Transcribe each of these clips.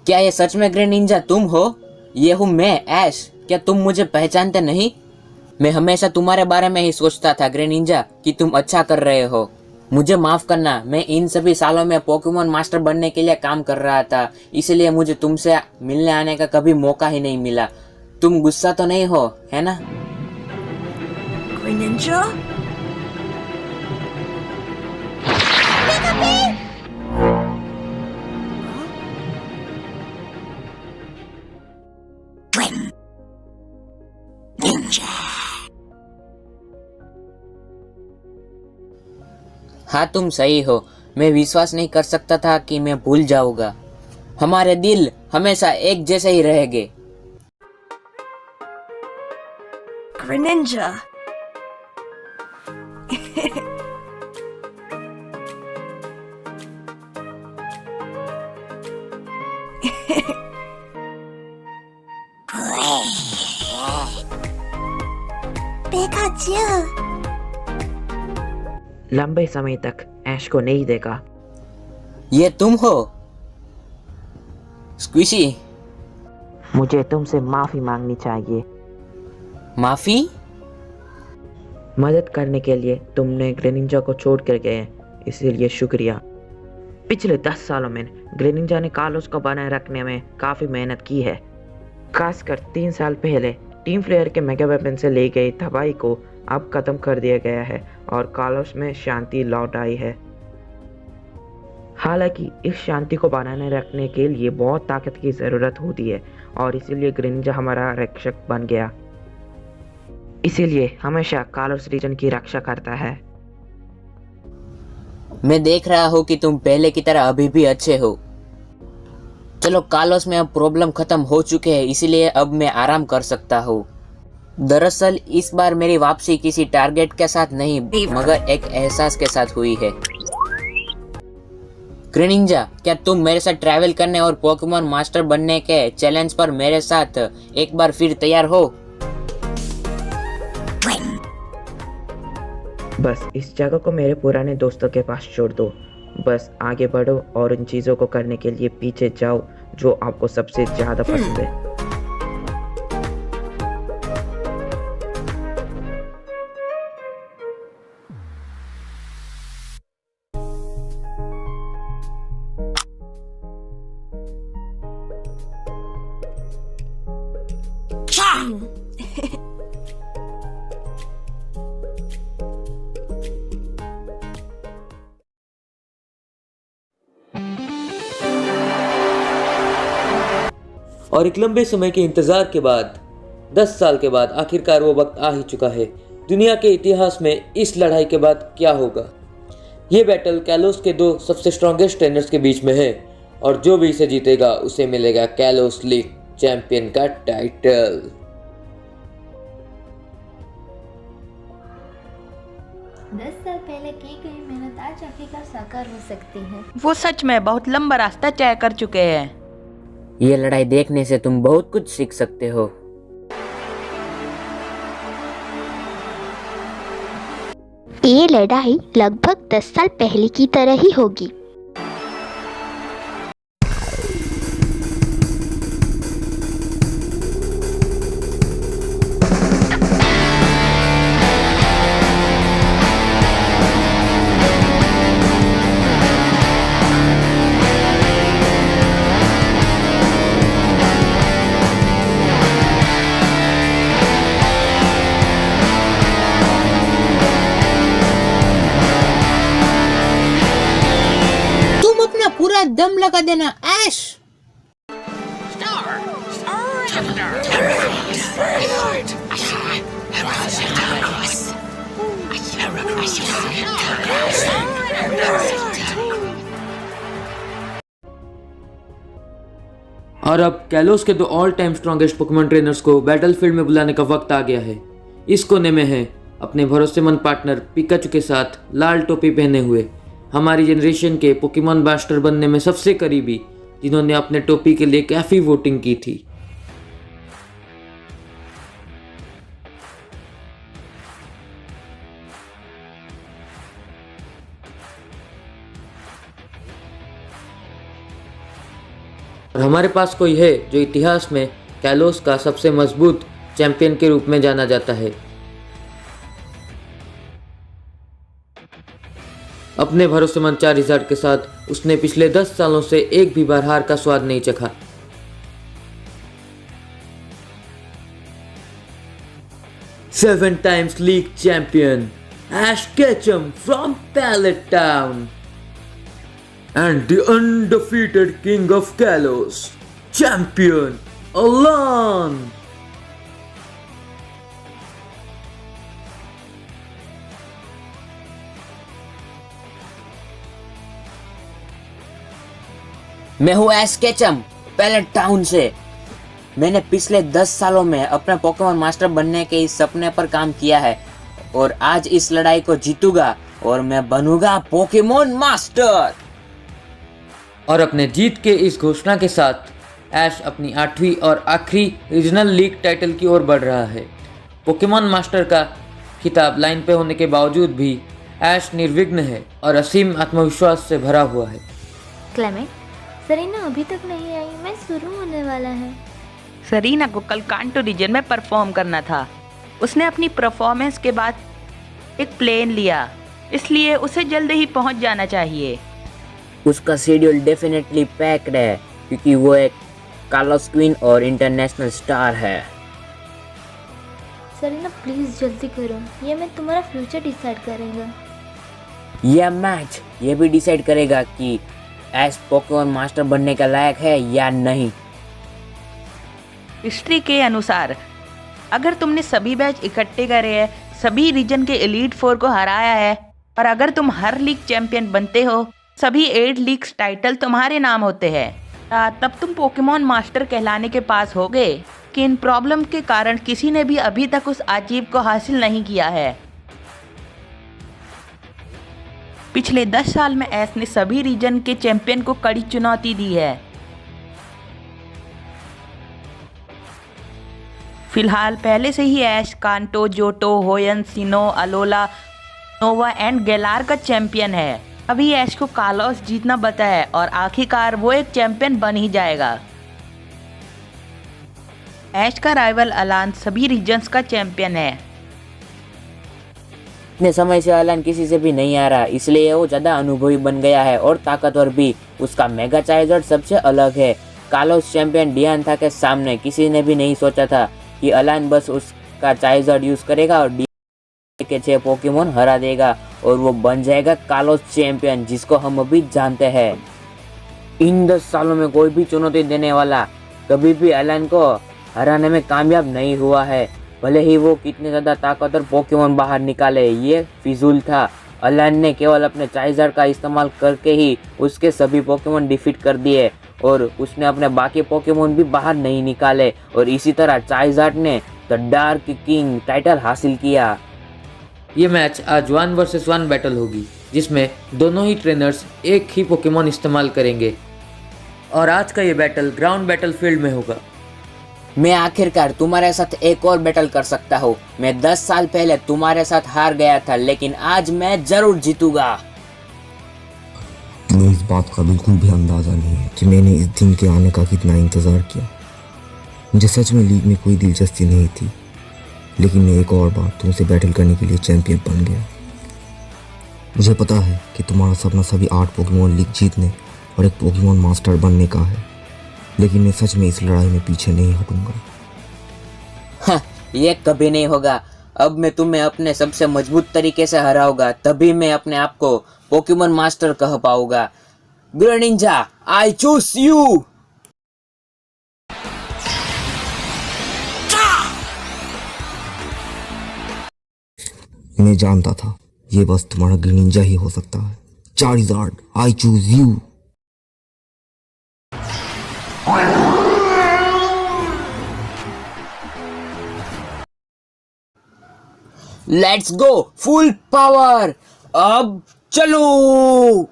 क्या ये सच में ग्रे निंजा तुम हो? ये हूँ मैं, ऐश। क्या तुम मुझे पहचानते नहीं? मैं हमेशा तुम्हारे बारे में ही सोचता था ग्रे निंजा, कि तुम अच्छा कर रहे हो। मुझे माफ करना, मैं इन सभी सालों में पोकेमोन मास्टर बनने के लिए काम कर रहा था, इसलिए मुझे तुमसे मिलने आने का कभी मौका ही नहीं मिला। तुम गुस्सा तो नहीं हो, है ना? Greninja? हाँ, तुम सही हो। मैं विश्वास नहीं कर सकता था कि मैं भूल जाऊंगा। हमारे दिल हमेशा एक जैसे ही रहेंगे। Greninja. Pikachu. लंबे समय तक ऐश को नहीं देखा। ये तुम हो स्क्विशी? मुझे तुमसे माफी मांगनी चाहिए। माफी? मदद करने के लिए तुमने ग्रेनिंजा को छोड़ कर गए, इसीलिए शुक्रिया। पिछले 10 सालों में ग्रेनिंजा ने कार्लोस को बनाए रखने में काफ़ी मेहनत की है। खासकर 3 साल पहले टीम प्लेयर के मेगा वेपन से ली गई तबाही को अब खत्म कर दिया गया है और कार्लोस में शांति लौट आई है। हालांकि इस शांति को बनाए रखने के लिए बहुत ताकत की ज़रूरत होती है और इसीलिए ग्रेनिंजा हमारा रक्षक बन गया। इसीलिए हमेशा कार्लोस रीजन की रक्षा करता है। मैं देख रहा हूँ कि तुम पहले की तरह अभी भी अच्छे हो। चलो, कार्लोस में अब प्रॉब्लम खत्म हो चुके हैं, इसीलिए अब मैं आराम कर सकता हूँ। दरअसल इस बार मेरी वापसी किसी टारगेट के साथ नहीं, मगर एक एहसास के साथ हुई है। ग्रेनिंजा, क्या तुम मेरे साथ ट्रैवल करने और पोकेमोन मास्टर बनने के चैलेंज पर मेरे साथ एक बार फिर तैयार हो? बस इस जगह को मेरे पुराने दोस्तों के पास छोड़ दो। बस आगे बढ़ो और उन चीज़ों को करने के लिए पीछे जाओ जो आपको सबसे ज़्यादा पसंद है। और एक लंबे समय के इंतजार के बाद 10 साल के बाद आखिरकार वो वक्त आ ही चुका है। दुनिया के इतिहास में इस लड़ाई के बाद क्या होगा? ये बैटल कैलोस के 2 सबसे स्ट्रॉन्गेस्ट ट्रेनर्स के बीच में है और जो भी इसे जीतेगा उसे मिलेगा कैलोस लीग चैंपियन का टाइटल। दस साल पहले की गई मेहनत आज आखिरकार साकार हो सकती है। वो सच में बहुत लंबा रास्ता तय कर चुके हैं। ये लड़ाई देखने से तुम बहुत कुछ सीख सकते हो। ये लड़ाई लगभग 10 साल पहले की तरह ही होगी। पूरा दम लगा देना ऐश। और अब कैलोस के 2 all time strongest Pokemon trainers को बैटलफील्ड में बुलाने का वक्त आ गया है। इस कोने में है अपने भरोसेमंद पार्टनर पिकाचू के साथ लाल टोपी पहने हुए हमारी जनरेशन के पोकेमॉन मास्टर बनने में सबसे करीबी, जिन्होंने अपने टोपी के लिए काफ़ी वोटिंग की थी। और हमारे पास कोई है जो इतिहास में कैलोस का सबसे मजबूत चैंपियन के रूप में जाना जाता है। अपने भरोसेमंद चार्जर्ड के साथ उसने पिछले 10 सालों से एक भी बार हार का स्वाद नहीं चखा। Seven times league champion Ash Ketchum from Pallet Town and the undefeated king of Kalos, champion Alan. मैं हूँ एश केचम पैलेट टाउन से। मैंने पिछले 10 सालों में अपने पोकेमॉन मास्टर बनने के इस सपने पर काम किया है और आज इस लड़ाई को जीतूंगा और मैं बनूंगा पोकेमॉन मास्टर। और अपने जीत के इस घोषणा के साथ ऐश अपनी 8वीं और आखिरी रीजनल लीग टाइटल की ओर बढ़ रहा है। पोकेमॉन मास्टर का खिताब लाइन पे होने के बावजूद भी ऐश निर्विघ्न है और असीम आत्मविश्वास से भरा हुआ है। क्लेमेंट, सरीना अभी तक नहीं आई, मैं शुरू होने वाला है। सरीना को कल कांटो रीजन में परफॉर्म करना था। उसने अपनी परफॉर्मेंस के बाद एक प्लेन लिया, इसलिए उसे जल्द ही पहुंच जाना चाहिए। उसका शेड्यूल डेफिनेटली पैक्ड है क्योंकि वो एक कालोस क्वीन और इंटरनेशनल स्टार है। सरीना प्लीज जल्दी करो, ये मैं तुम्हारा फ्यूचर डिसाइड करेगा। यह मैच ये भी डिसाइड करेगा कि ऐश पोकेमॉन मास्टर बनने का लायक है या नहीं। हिस्ट्री के अनुसार अगर तुमने सभी बैच इकट्ठे करे हैं, सभी रीजन के एलीट 4 को हराया है और अगर तुम हर लीग चैंपियन बनते हो, सभी 8 लीग्स टाइटल तुम्हारे नाम होते हैं, तब तुम पोकेमॉन मास्टर कहलाने के पास होगे। कि इन प्रॉब्लम के कारण किसी ने भी अभी तक उस अचीव को हासिल नहीं किया है। पिछले 10 साल में ऐश ने सभी रीजन के चैंपियन को कड़ी चुनौती दी है। फिलहाल पहले से ही Ash Kanto, Johto, Hoenn, Sinnoh, Alola, Nova and Galar का चैंपियन है। अभी ऐश को कालोस जीतना बता है और आखिरकार वो एक चैंपियन बन ही जाएगा। ऐश का राइवल अलान सभी रीजन्स का चैंपियन है। इतने समय से अलान किसी से भी नहीं आ रहा, इसलिए वो ज्यादा अनुभवी बन गया है और ताकतवर भी। उसका मेगा चार्जर्ड सबसे अलग है। कालोस चैंपियन डियान्था के सामने किसी ने भी नहीं सोचा था कि अलान बस उसका चार्जर्ड यूज करेगा और डियान्था के 6 पोकेमोन हरा देगा और वो बन जाएगा कालोस चैंपियन, जिसको हम अभी जानते हैं। इन 10 सालों में कोई भी चुनौती देने वाला कभी भी अलान को हराने में कामयाब नहीं हुआ है, भले ही वो कितने ज़्यादा ताकतवर पोकेमोन बाहर निकाले। ये फिजूल था। अलान ने केवल अपने चार्जर्ड का इस्तेमाल करके ही उसके सभी पोकेमोन डिफीट कर दिए और उसने अपने बाकी पोकेमोन भी बाहर नहीं निकाले और इसी तरह चार्जर्ड ने द डार्क किंग टाइटल हासिल किया। ये मैच आज 1 वर्सेस 1 बैटल होगी, जिसमें दोनों ही ट्रेनर्स एक ही पोकेमोन इस्तेमाल करेंगे और आज का ये बैटल ग्राउंड बैटल फील्ड में होगा। मैं आखिरकार तुम्हारे साथ एक और बैटल कर सकता हूँ। मैं 10 साल पहले तुम्हारे साथ हार गया था, लेकिन आज मैं जरूर जीतूंगा। तुम्हें इस बात का बिल्कुल भी अंदाजा नहीं है कि मैंने इस दिन के आने का कितना इंतजार किया। मुझे सच में लीग में कोई दिलचस्पी नहीं थी, लेकिन मैं एक और बार तुमसे बैटल करने के लिए चैंपियन बन गया। मुझे पता है कि तुम्हारा सपना सभी 8 पोकेमॉन लीग जीतने और एक पोकेमॉन मास्टर बनने का है, लेकिन मैं सच में इस लड़ाई में पीछे नहीं हटूंगा। हाँ, ये कभी नहीं होगा। अब मैं तुम्हें अपने सबसे मजबूत तरीके से हराऊंगा, तभी मैं अपने आप को पोकेमॉन मास्टर कह पाऊंगा। Greninja, I choose you. मैं जानता था ये बस तुम्हारा ग्रेनिंजा ही हो सकता है। Charged, I choose you. Let's go full power. अब चलो।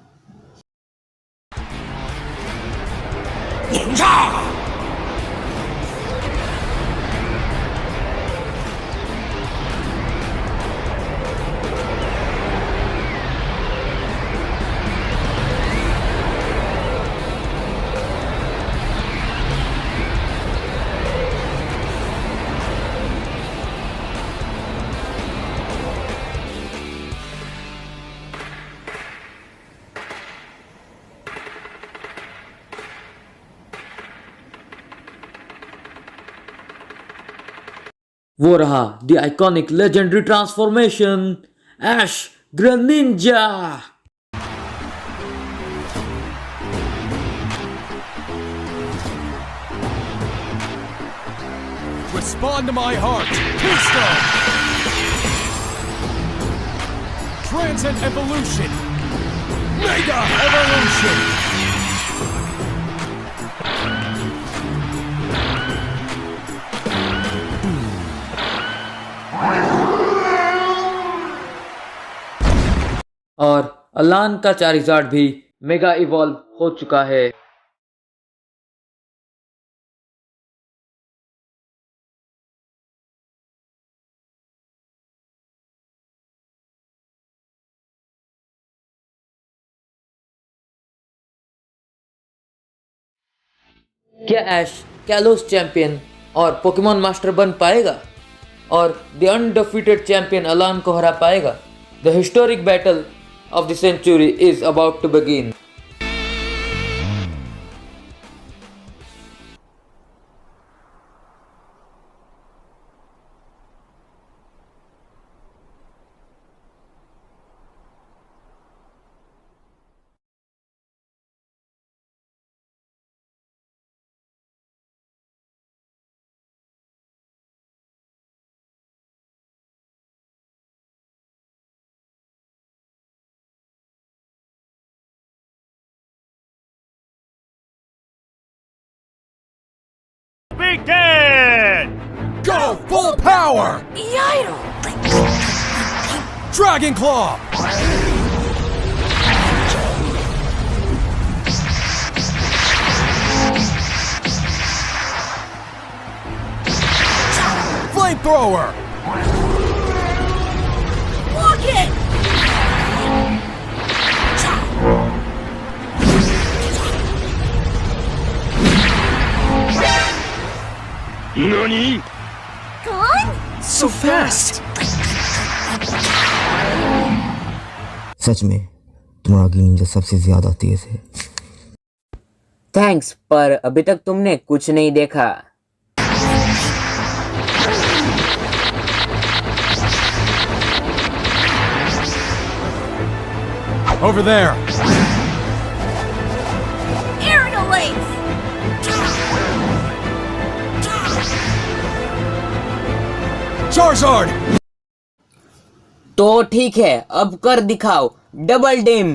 वो रहा the iconic legendary transformation Ash Greninja. Respond to my heart. Keystone. Transcend evolution. Mega evolution. और अलान का चारिज़ार्ड भी मेगा इवॉल्व हो चुका है। क्या ऐश कैलोस चैंपियन और पोकेमॉन मास्टर बन पाएगा और द अनडिफीटेड चैंपियन अलान को हरा पाएगा? The historic battle of the century is about to begin. Begin! Go full power! Yidle! Dragon Claw! Flamethrower! Walk it! Nani? Gone? So fast! सच में तुम्हारा ग्रेनिंजा सबसे ज्यादा तेज है। थैंक्स, पर अभी तक तुमने कुछ नहीं देखा। Over there! Aerial Lance! Charizard! तो ठीक है, अब कर दिखाओ double dim.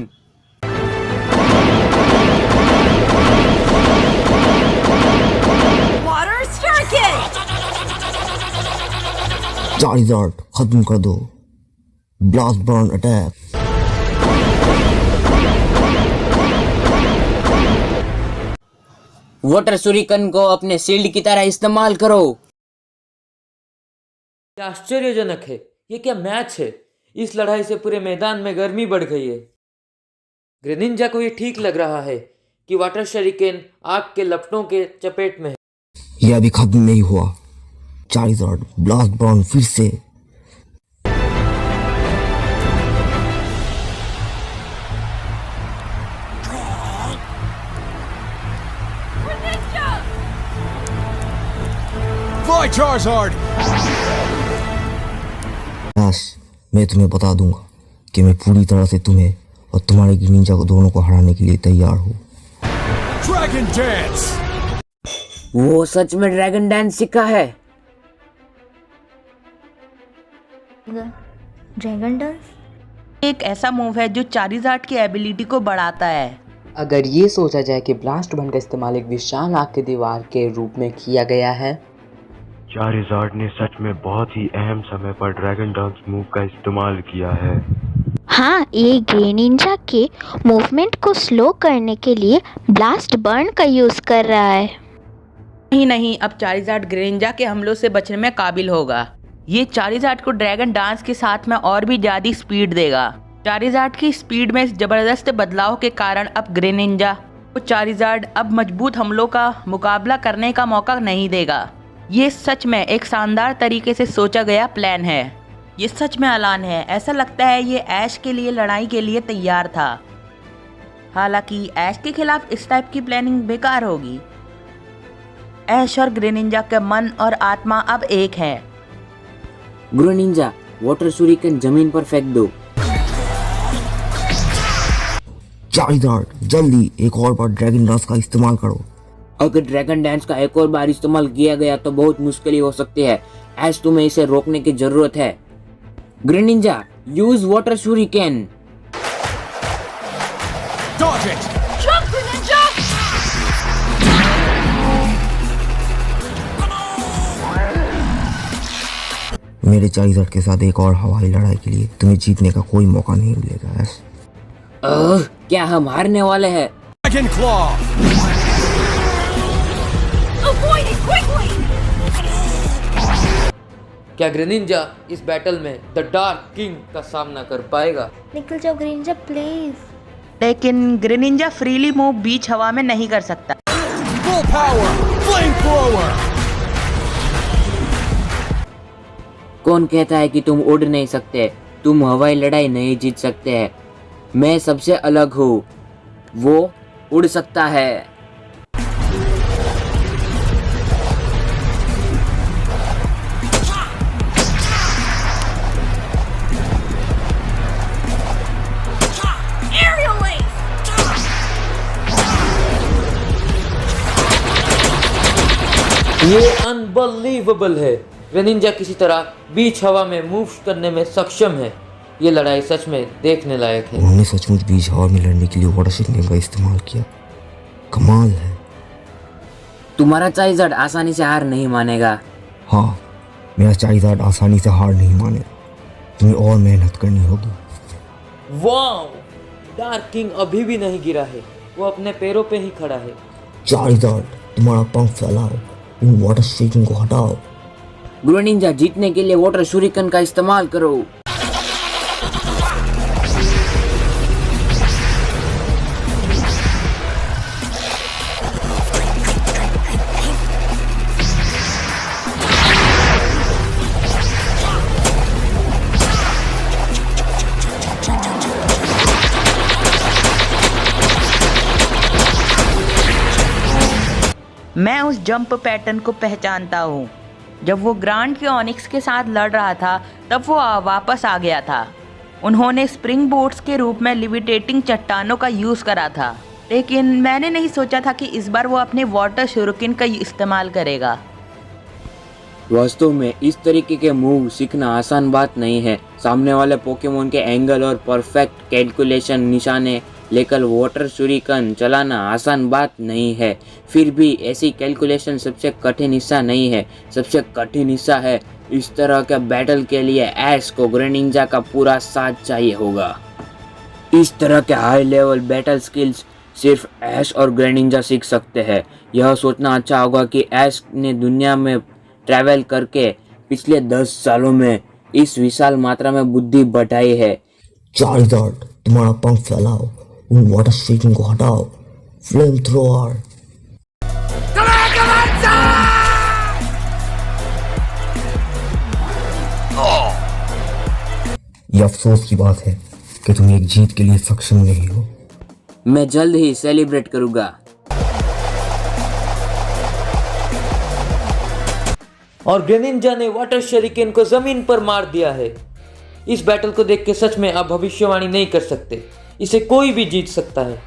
Water Circuit! Charged खत्म कर दो। Blast burn attack. वाटर सुरिकन को अपने शील्ड की तरह इस्तेमाल करो। आश्चर्यजनक है, ये क्या मैच है। इस लड़ाई से पूरे मैदान में गर्मी बढ़ गई है। ग्रेनिंजा को ये ठीक लग रहा है कि वाटर शरिकेन आग के लपटों के चपेट में है। यह अभी खत्म नहीं हुआ। चार्जर्ड ब्लास्ट बर्न फिर से। Fly Charizard! ऐश, मैं तुम्हें बता दूंगा कि मैं पूरी तरह से तुम्हें और तुम्हारे ग्रेनिंजा को दोनों को हराने के लिए तैयार हूँ। Dragon Dance! वो सच में ड्रैगन डांस सीखा है। ड्रैगन डांस एक ऐसा मूव है जो चारिज़ार्ड की एबिलिटी को बढ़ाता है। अगर ये सोचा जाए कि ब्लास्ट बर्न का इस्तेमाल एक विशाल आग की दीवार के रूप में किया गया है, चारिज़ार्ड ने सच में बहुत ही अहम समय पर ड्रैगन डांस मूव का इस्तेमाल किया है। हाँ, ये ग्रेनिंजा के मूवमेंट को स्लो करने के लिए ब्लास्ट बर्न का यूज़ कर रहा है। नहीं, अब चारिज़ार्ड ग्रेनिंजा के हमलों से बचने में काबिल होगा। ये चारिज़ार्ड को ड्रैगन डांस के साथ में और भी ज़्यादा स्पीड देगा। चारिज़ार्ड की स्पीड में ज़बरदस्त बदलाव के कारण अब ग्रेनिंजा को चारिज़ार्ड अब मजबूत हमलों का मुकाबला करने का मौका नहीं देगा। ये सच में एक शानदार तरीके से सोचा गया प्लान है। ये सच में अलान है। ऐसा लगता है ये ऐश के लिए लड़ाई के लिए तैयार था। हालांकि ऐश के खिलाफ इस टाइप की प्लानिंग बेकार होगी। ऐश और ग्रेनिंजा के मन और आत्मा अब एक है। ग्रो निंजा, वाटर शूरिकन जमीन पर फेंक दो। चार्जर्ड, जल्दी एक और बार ड्रैगन डांस का इस्तेमाल करो। अगर ड्रैगन डांस का एक और बार इस्तेमाल किया गया तो बहुत मुश्किल हो सकती है। ऐश तुम्हें इसे रोकने की जरूरत है। Green Ninja, use water shuriken. Dodge it! Jump, Greninja! मेरे चार्जर्ड के साथ एक और हवाई लड़ाई के लिए तुम्हें जीतने का कोई मौका नहीं मिलेगा ऐश। क्या हम हारने वाले हैं? Dragon Claw! Avoid it quickly! क्या ग्रेनिंजा इस बैटल में द डार्क किंग का सामना कर पाएगा? निकल जाओ ग्रेनिंजा प्लीज। लेकिन ग्रेनिंजा फ्रीली मूव बीच हवा में नहीं कर सकता। Full power! Flamethrower! कौन कहता है कि तुम उड़ नहीं सकते? तुम हवाई लड़ाई नहीं जीत सकते हैं। मैं सबसे अलग हूँ, वो उड़ सकता है। Aerial Ace! ये अनबिलीवेबल है। ग्रेनिंजा किसी तरह बीच हवा में मूव करने में सक्षम है। ये लड़ाई सच में देखने लायक है। उन्होंने सचमुच बीच हवा में लड़ने के लिए वाटर शूरिकेन का इस्तेमाल किया। कमाल है। तुम्हारा चार्जर्ड आसानी से हार नहीं मानेगा। हाँ, मेरा चार्जर्ड आसानी से हार नहीं मानेगा। तुम्हें और मेहनत करनी होगी। वाओ! डार्क किंग अभी भी नहीं गिरा है, वो अपने पैरों पे ही खड़ा है। चार्जर्ड, तुम्हारा पंख फैलाओ, इन वाटर शूरिकेन को हटाओ। ग्रो निंजा, जीतने के लिए वाटर शूरिकन का इस्तेमाल करो। मैं उस जंप पैटर्न को पहचानता हूँ। जब वो ग्रांड के ऑनिक्स के साथ लड़ रहा था तब वो वापस आ गया था। उन्होंने स्प्रिंग बोट्स के रूप में लिविटेटिंग चट्टानों का यूज़ करा था, लेकिन मैंने नहीं सोचा था कि इस बार वो अपने वाटर शूरिकेन का इस्तेमाल करेगा। वास्तव में इस तरीके के मूव सीखना आसान बात नहीं है। सामने वाले पोकेमोन के एंगल और परफेक्ट कैलकुलेशन निशाने लेकर वाटर शूरिकन चलाना आसान बात नहीं है। फिर भी ऐसी कैलकुलेशन सबसे कठिन हिस्सा नहीं है। सबसे कठिन हिस्सा है इस तरह के बैटल के लिए ऐश को ग्रेनिंजा का पूरा साथ चाहिए होगा। इस तरह के हाई लेवल बैटल स्किल्स सिर्फ ऐश और ग्रेनिंजा सीख सकते हैं। यह सोचना अच्छा होगा कि ऐश ने दुनिया में ट्रैवल करके पिछले 10 सालों में इस विशाल मात्रा में बुद्धि बढ़ाई है। चार्जर्ड, तुम्हारा पंख फैलाओ, उन वाटर शूरिकेन को हटाओ। Flame thrower. ये अफसोस की बात है कि तुम एक जीत के लिए सक्षम नहीं हो। मैं जल्द ही सेलिब्रेट करूंगा। और ग्रेनिंजा ने वाटर शूरिकेन को जमीन पर मार दिया है। इस बैटल को देख के सच में आप भविष्यवाणी नहीं कर सकते। इसे कोई भी जीत सकता है।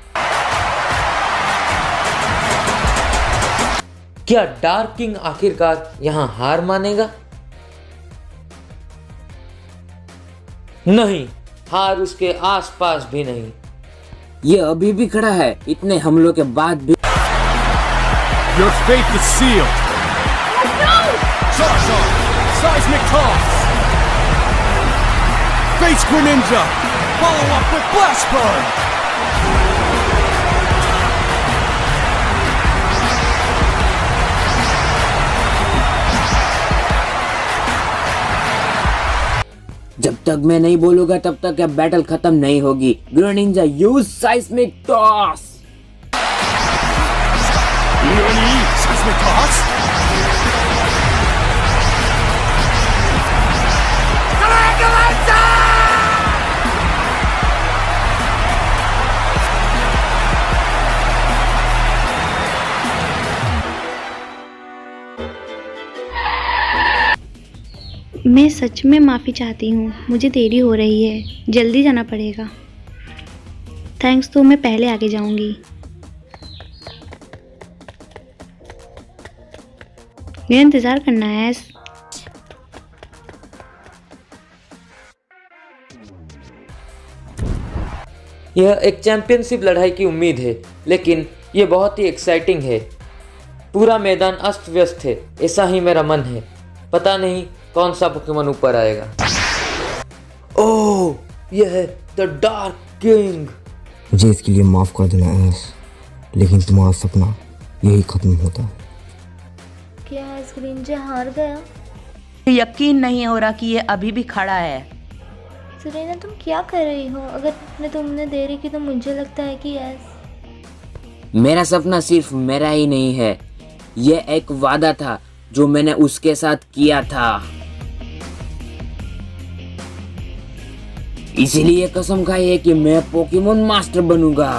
क्या डार्क किंग आखिरकार यहां हार मानेगा? नहीं, हार उसके आसपास भी नहीं। ये अभी भी खड़ा है, इतने हमलों के बाद भी। Your fate is sealed! Charizard! Seismic Toss! Face Greninja! Follow up with Blast Burn! जब तक मैं नहीं बोलूंगा तब तक यह बैटल खत्म नहीं होगी। Greninja, use साइस्मिक toss. Nani? Seismic Toss? मैं सच में माफ़ी चाहती हूँ, मुझे देरी हो रही है, जल्दी जाना पड़ेगा। थैंक्स, तो मैं पहले आगे जाऊँगी। मेरा इंतज़ार करना है ऐश। यह एक चैंपियनशिप लड़ाई की उम्मीद है, लेकिन यह बहुत ही एक्साइटिंग है। पूरा मैदान अस्त व्यस्त है, ऐसा ही मेरा मन है। पता नहीं कौन सा पोकेमॉन ऊपर आएगा। ओह, यह है द डार्क किंग। मुझे इसके लिए माफ़ कर देना ऐश, लेकिन तुम्हारा सपना यही खत्म होता है। क्या एस ग्रेनिंजा हार गया? यकीन नहीं हो रहा कि ये अभी भी खड़ा है। सुरेना, तुम क्या कर रही हो? अगर तुमने देरी की तो मुझे लगता है कि एस। मेरा सपना सिर्फ मेरा ही नहीं है, यह एक वादा था जो मैंने उसके साथ किया था। इसीलिए कसम खाई है कि मैं पोकेमॉन मास्टर बनूंगा।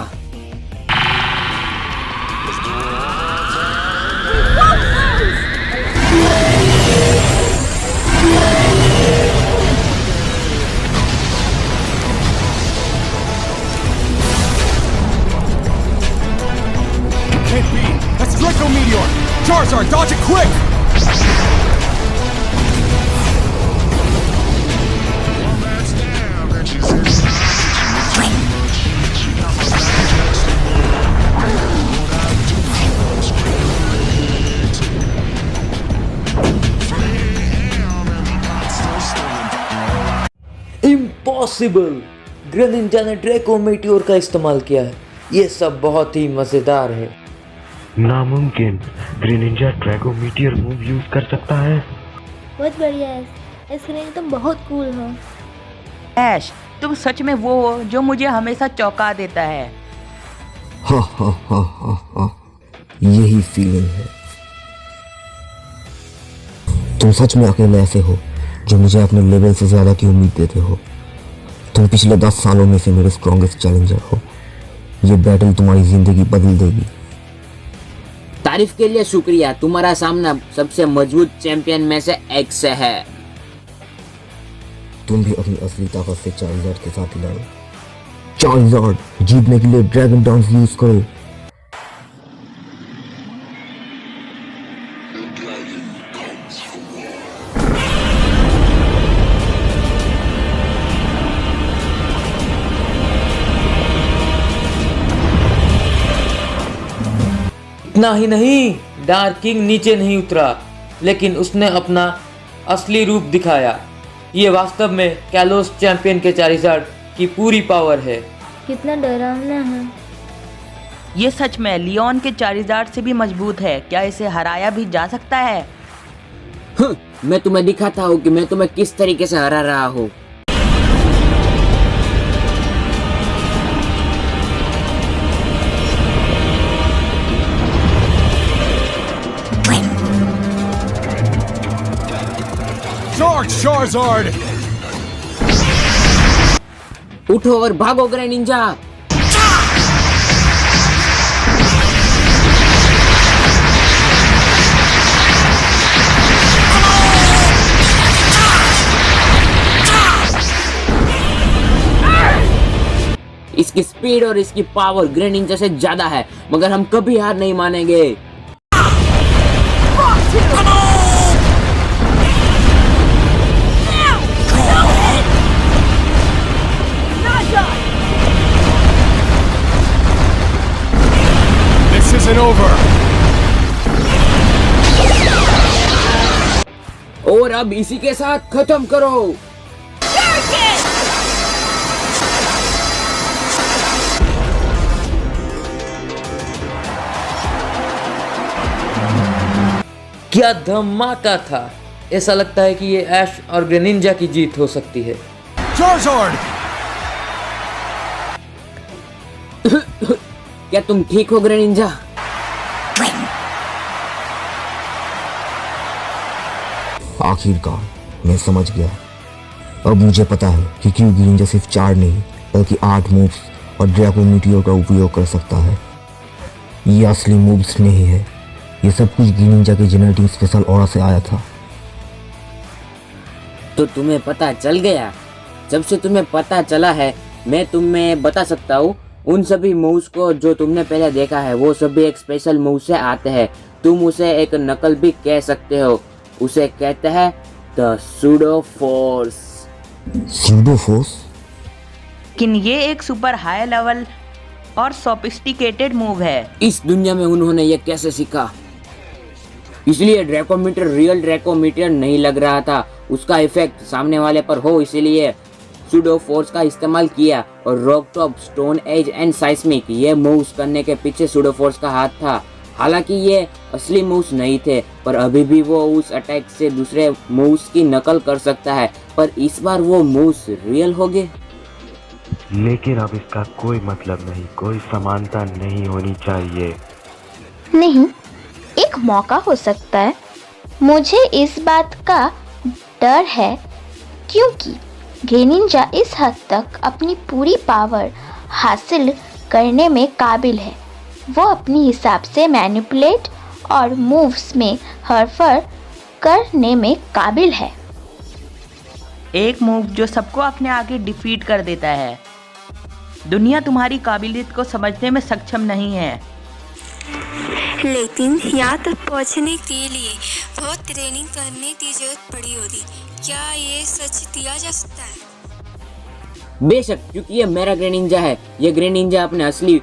Can't be. That's Draco Meteor. Charizard, dodge it quick! Impossible! Greninja ने ड्रैको मीटियोर का इस्तेमाल किया है। ये सब बहुत ही मजेदार है। नामुमकिन, Greninja Drago meteor move use कर सकता है। बहुत बढ़िया है एस ग्रेनिंजा, तुम बहुत कूल हो। ऐश, तुम सच में वो हो जो मुझे हमेशा चौंका देता है। हा हा हा हा हा, यही फीलिंग है। तुम सच में अकेले ऐसे हो जो मुझे अपने लेवल से ज्यादा की उम्मीद देते हो। तुम पिछले 10 सालों में से मेरे स्ट्रॉन्गेस्ट चैलेंजर हो। ये बैटल तुम्हारी जिंदगी बदल देगी। तारीफ के लिए शुक्रिया। तुम्हारा सामना सबसे मजबूत चैंपियन में से एक से है। तुम भी अपनी असली ताकत से चार्जर के साथ लड़ो। चार्जर जीतने के लिए ड्रैगन डांस यूज करो। इतना ही नहीं, डार्क किंग नीचे नहीं उतरा, लेकिन उसने अपना असली रूप दिखाया। ये वास्तव में कैलोस चैंपियन के चारिज़ार्ड की पूरी पावर है। कितना डरावना है। ये सच में लियोन के चारिज़ार्ड से भी मजबूत है। क्या इसे हराया भी जा सकता है? मैं तुम्हें दिखाता हूँ कि मैं तुम्हें किस तरीके से हरा रहा हूँ। Charge, Charizard! उठो और भागो ग्रेनिंजा। इसकी स्पीड और इसकी पावर ग्रेनिंजा से ज्यादा है, मगर हम कभी हार नहीं मानेंगे। This isn't over! और अब इसी के साथ खत्म करो। क्या धमाका था! ऐसा लगता है कि ये ऐश और ग्रेनिंजा की जीत हो सकती है। Charizard! क्या तुम ठीक हो ग्रेनिंजा? आखिरकार मैं समझ गया। अब मुझे पता है कि क्यों ग्रेनिंजा सिर्फ 4 नहीं बल्कि 8 मूव्स और ड्रैगो मीटियोर का उपयोग कर सकता है। ये असली मूव्स नहीं है, ये सब कुछ ग्रेनिंजा के जेनेटिक स्पेशल ऑरा से आया था। तो तुम्हें पता चल गया? जब से तुम्हें पता चला है, मैं तुम्हें बता सकता हूँ, उन सभी मूव्स को जो तुमने पहले देखा है वो सभी एक स्पेशल मूव से आते हैं। तुम उसे एक नकल भी कह सकते हो। उसे कहते हैं the pseudo force. Pseudo force? लेकिन ये एक सुपर हाई लेवल और सोफिस्टिकेटेड मूव है। इस दुनिया में उन्होंने ये कैसे सीखा? इसलिए ड्रैकोमीटर रियल ड्रैकोमीटर नहीं लग रहा था, उसका इफेक्ट सामने वाले पर हो, इसीलिए सूडो फोर्स का इस्तेमाल किया। और rock top, stone age and साइस्मिक, ये मूव्स करने के पीछे सूडो फोर्स का हाथ था। हालांकि ये असली मूव्स नहीं थे, पर अभी भी वो उस अटैक से दूसरे मूव्स की नकल कर सकता है। पर इस बार वो मूव्स रियल हो गए। लेकिन अब इसका कोई मतलब नहीं, कोई समानता नहीं होनी चाहिए। नहीं, एक मौका हो सकता है। मुझे इस बात का डर है क्योंकि ग्रेनिंजा इस हद तक अपनी पूरी पावर हासिल करने में काबिल है। वो अपनी हिसाब से मैनिपुलेट और मूव्स में हरफर करने में काबिल है। एक मूव जो सबको अपने आगे डिफीट कर देता है। दुनिया तुम्हारी काबिलियत को समझने में सक्षम नहीं है। लेकिन यहाँ तक पहुँचने के लिए बहुत ट्रेनिंग करने की जरूरत पड़ी होगी। क्या ये सच दिया जा सकता है? बेशक, क्योंकि ये मेरा ग्रेनिंजा है। ये ग्रेनिंजा अपने असली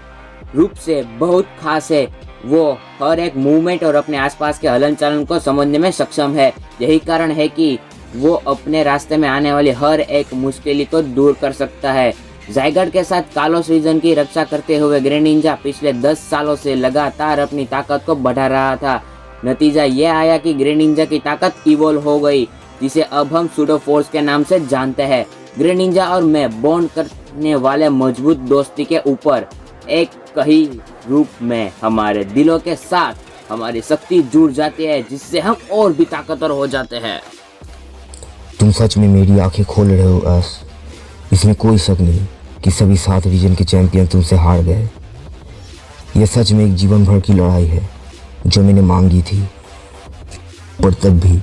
रूप से बहुत खास है। वो हर एक मूवमेंट और अपने आसपास के हलन चलन को समझने में सक्षम है। यही कारण है कि वो अपने रास्ते में आने वाली हर एक मुश्किल को दूर कर सकता है। जायगर्ट के साथ कालोस रीजन की रक्षा करते हुए ग्रेनिंजा पिछले 10 सालों से लगातार अपनी ताकत को बढ़ा रहा था। नतीजा ये आया कि ग्रेनिंजा की ताकत इवॉल्व हो गई, जिसे अब हम सूडो फोर्स के नाम से जानते हैं। ग्रेनिंजा और मैं बॉन्ड करने वाले मजबूत दोस्ती के ऊपर एक कही रूप में हमारे दिलों के साथ हमारी शक्ति जुड़ जाती है, जिससे हम और भी ताकतवर हो जाते हैं। तुम सच में मेरी आंखें खोल रहे हो एस। इसमें कोई शक नहीं कि सभी 7 रीजन के चैंपियन तुमसे हार गए। यह सच में एक जीवन भर की लड़ाई है जो मैंने मांगी थी, और तब भी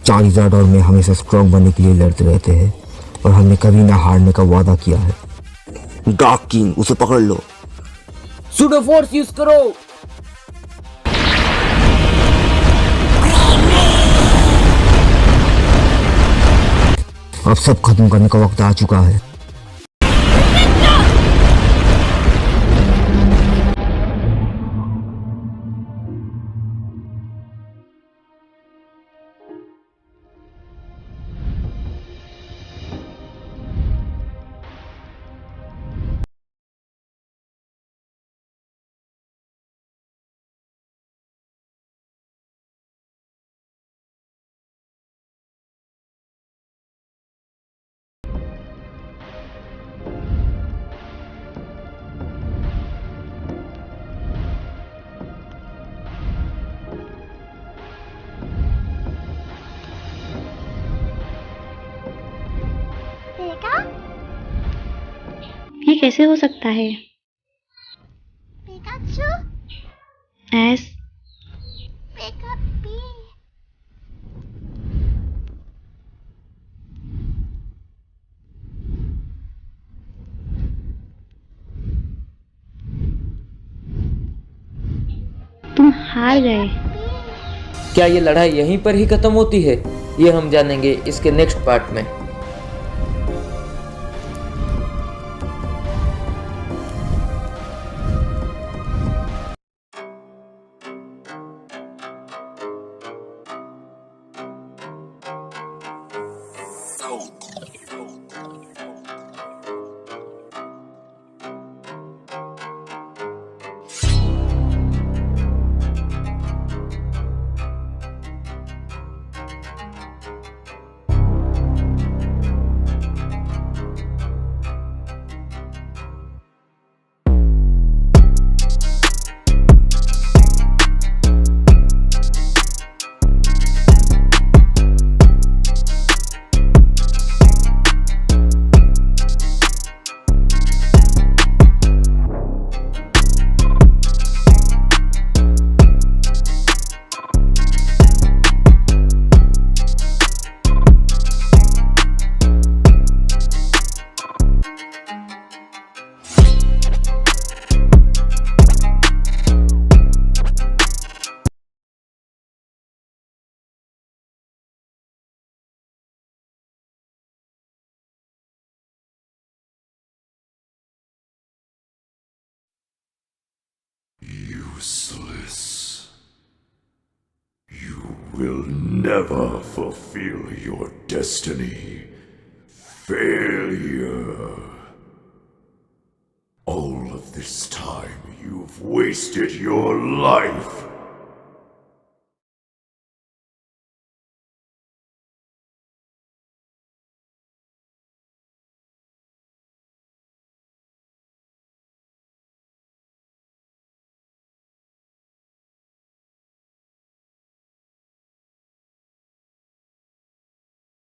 चारिज़ार्ड और मैं हमेशा स्ट्रॉन्ग बनने के लिए लड़ते रहते हैं और हमने कभी ना हारने का वादा किया है। डार्क किंग, उसे पकड़ लो। सूडो फोर्स यूज करो। अब सब खत्म करने का वक्त आ चुका है। ये कैसे हो सकता है? एस तुम हार गए। क्या ये लड़ाई यहीं पर ही खत्म होती है? ये हम जानेंगे इसके नेक्स्ट पार्ट में। Useless. You will never fulfill your destiny. Failure. All of this time you've wasted your life.